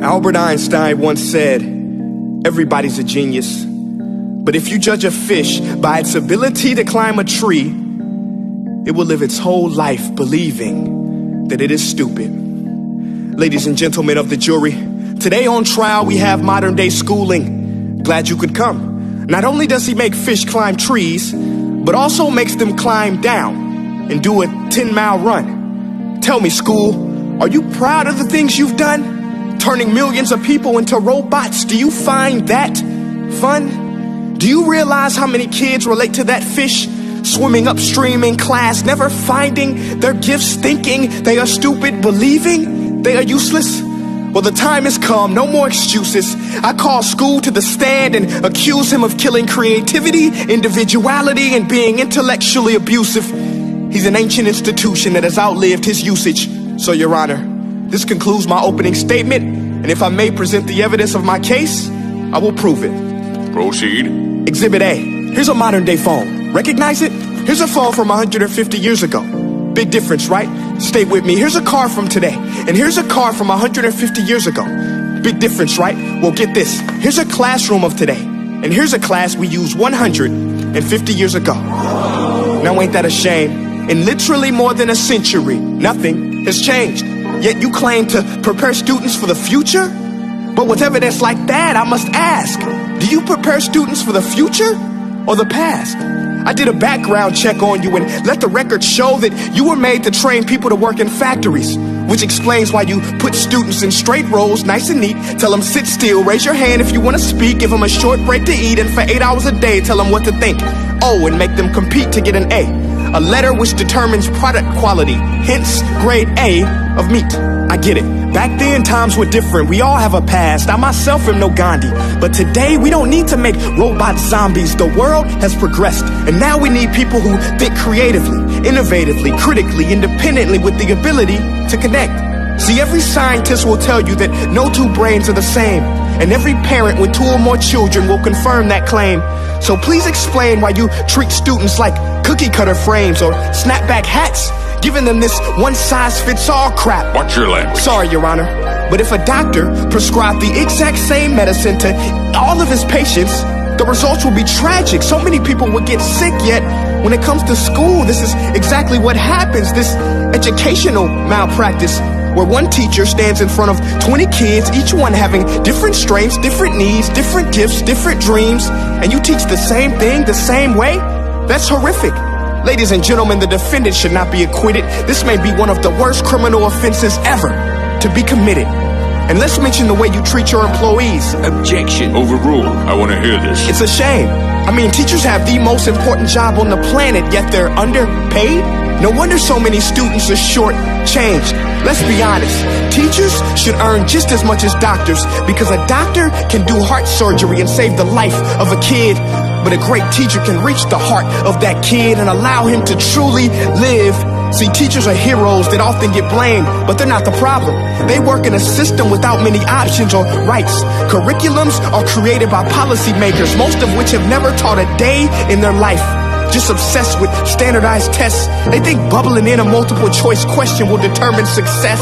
Albert Einstein once said, everybody's a genius, but if you judge a fish by its ability to climb a tree, it will live its whole life believing that it is stupid. Ladies and gentlemen of the jury, today on trial we have modern day schooling. Glad you could come. Not only does he make fish climb trees, but also makes them climb down and do a 10-mile run. Tell me, school, are you proud of the things you've done? Turning millions of people into robots, do you find that fun? Do you realize how many kids relate to that fish swimming upstream in class, never finding their gifts, thinking they are stupid, believing they are useless? Well, the time has come, no more excuses. I call school to the stand and accuse him of killing creativity, individuality, and being intellectually abusive. He's an ancient institution that has outlived his usage. So, Your Honor, this concludes my opening statement, and if I may present the evidence of my case, I will prove it. Proceed. Exhibit A. Here's a modern day phone. Recognize it? Here's a phone from 150 years ago. Big difference, right? Stay with me. Here's a car from today, and here's a car from 150 years ago. Big difference, right? Well, get this. Here's a classroom of today, and here's a class we used 150 years ago. Now, ain't that a shame? In literally more than a century, nothing has changed. Yet you claim to prepare students for the future? But with evidence like that, I must ask, do you prepare students for the future or the past? I did a background check on you and let the record show that you were made to train people to work in factories, which explains why you put students in straight rows, nice and neat, tell them sit still, raise your hand if you want to speak, give them a short break to eat, and for 8 hours a day, tell them what to think. Oh, and make them compete to get an A letter which determines product quality, hence grade A of meat. I get it. Back then, times were different. We all have a past. I myself am no Gandhi. But today, we don't need to make robot zombies. The world has progressed. And now we need people who think creatively, innovatively, critically, independently, with the ability to connect. See, every scientist will tell you that no two brains are the same. And every parent with 2 or more children will confirm that claim. So please explain why you treat students like cookie cutter frames or snapback hats, giving them this one-size-fits-all crap. Watch your language. Sorry, Your Honor, but if a doctor prescribed the exact same medicine to all of his patients, the results will be tragic. So many people would get sick, yet when it comes to school, this is exactly what happens, this educational malpractice, where one teacher stands in front of 20 kids, each one having different strengths, different needs, different gifts, different dreams, and you teach the same thing the same way? That's horrific. Ladies and gentlemen, the defendant should not be acquitted. This may be one of the worst criminal offenses ever to be committed. And let's mention the way you treat your employees. Objection. Overruled. I want to hear this. It's a shame. I mean, teachers have the most important job on the planet, yet they're underpaid? No wonder so many students are short-changed. Let's be honest. Teachers should earn just as much as doctors, because a doctor can do heart surgery and save the life of a kid. But a great teacher can reach the heart of that kid and allow him to truly live. See, teachers are heroes that often get blamed, but they're not the problem. They work in a system without many options or rights. Curriculums are created by policymakers, most of which have never taught a day in their life. Just obsessed with standardized tests. They think bubbling in a multiple choice question will determine success.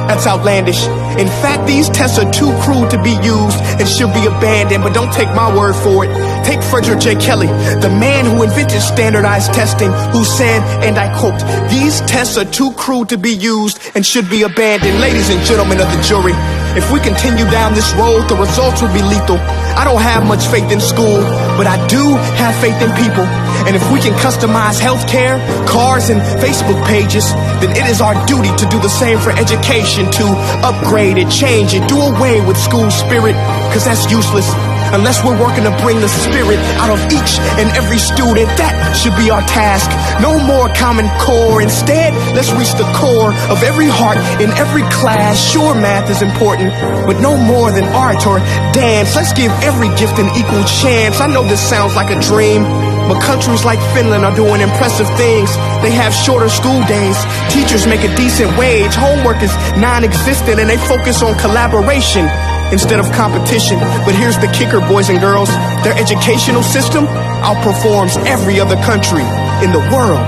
That's outlandish. In fact, these tests are too crude to be used and should be abandoned, but don't take my word for it. Take Frederick J. Kelly, the man who invented standardized testing, who said, and I quote, "These tests are too crude to be used and should be abandoned." Ladies and gentlemen of the jury, if we continue down this road, the results will be lethal. I don't have much faith in school, but I do have faith in people. And if we can customize healthcare, cars, and Facebook pages, then it is our duty to do the same for education, to upgrade it, change it, do away with school spirit, because that's useless. Unless we're working to bring the spirit out of each and every student, that should be our task. No more Common Core. Instead, let's reach the core of every heart in every class. Sure, math is important, but no more than art or dance. Let's give every gift an equal chance. I know this sounds like a dream, but countries like Finland are doing impressive things. They have shorter school days. Teachers make a decent wage. Homework is non-existent, and they focus on collaboration instead of competition. But here's the kicker, boys and girls. Their educational system outperforms every other country in the world.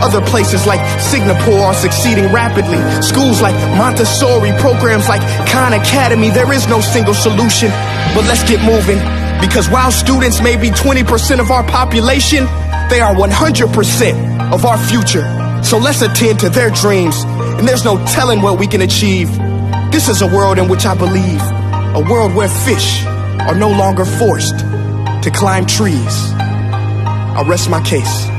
Other places like Singapore are succeeding rapidly. Schools like Montessori, programs like Khan Academy, there is no single solution. But let's get moving, because while students may be 20% of our population, they are 100% of our future. So let's attend to their dreams, and there's no telling what we can achieve. This is a world in which I believe, a world where fish are no longer forced to climb trees. I'll rest my case.